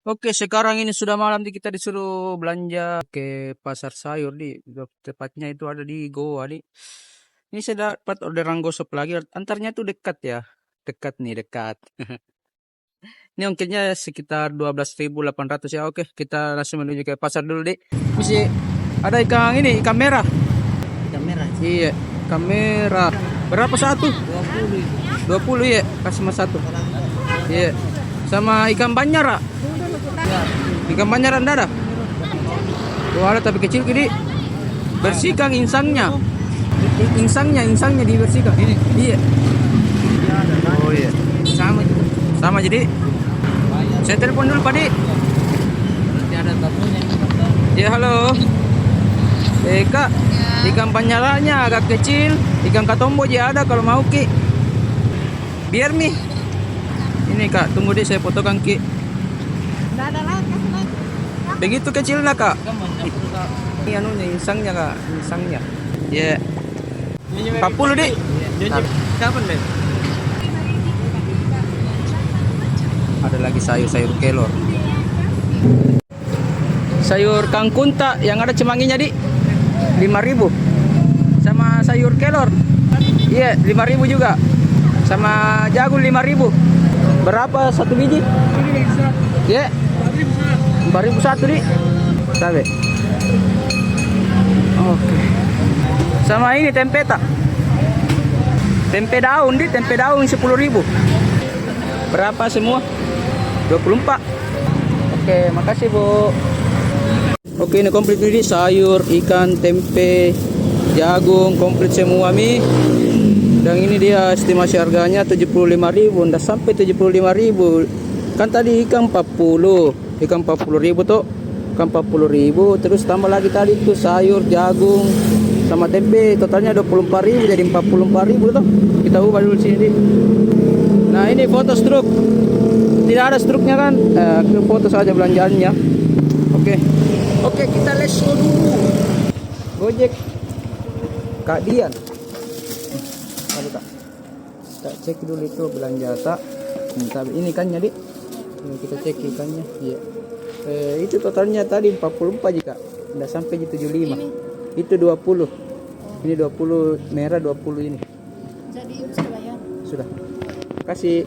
Oke, sekarang ini sudah malam kita disuruh belanja ke pasar sayur tepatnya itu ada di Goa di. Ini saya dapat orderan gosok lagi. Antarnya tuh dekat ya, dekat nih dekat. Ini ongkirnya sekitar 12.800 ya. Oke, kita langsung menuju ke pasar dulu deh. Misi ada ikan ini, ikan merah. Ikan merah. Iya, ikan merah. Berapa satu? 20. 20 ya, kasih mas satu. Iya. Sama ikan banyar. Ikan banyaran ada? Tuh ada tapi kecil gini. Bersihkan insangnya. Insangnya dibersihkan. Ini. Iya. Oh iya. Sama jadi. Saya telepon dulu Pak Di. Nanti ada tamunya. Ya halo. Kak, ikan banyarannya agak kecil. Ikan katombo aja ada kalau mau Ki. Biar nih. Ini Kak, tunggu deh saya fotokan Ki. Nggak ada laut, kasih laut. Begitu kecilnya Kak. Kan banyak Kak. Ini anunya insangnya Kak, insangnya. Ya. 40 deh. Kapan deh? Ada lagi sayur kelor. Sayur kangkunta yang ada cemanginya di 5.000. Sama sayur kelor. Iya, 5.000 juga. Sama jagung 5.000. Berapa satu biji? Iya. 4.000 satu di. Sabe. Oke. Sama ini tempe tak? Tempe daun 10.000. Berapa semua? 24. Oke, makasih Bu. Oke, ini komplit ini sayur, ikan, tempe, jagung, komplit semua Mi. Dan ini dia estimasi harganya 75.000, udah sampai 75.000. Kan tadi ikan 40. Ikan 40.000 tuh. Ikan 40.000, terus tambah lagi tadi tuh sayur, jagung, sama tempe, totalnya 24.000 jadi 44.000 tuh. Kita ubah dulu sini. Nah, ini foto struk. Tidak ada struknya kan? Kita foto saja belanjaannya. Oke, kita let's go dulu. Gojek Kak Dian. Aduh Kak. Kita cek dulu itu belanja tak. Ini ikannya di. Ini kita cek ikannya. Iya. Itu totalnya tadi 44 jika. Udah sampai 75. Itu 20. Ini 20 merah 20 ini. Jadi sudah bayar. Sudah. Kasih.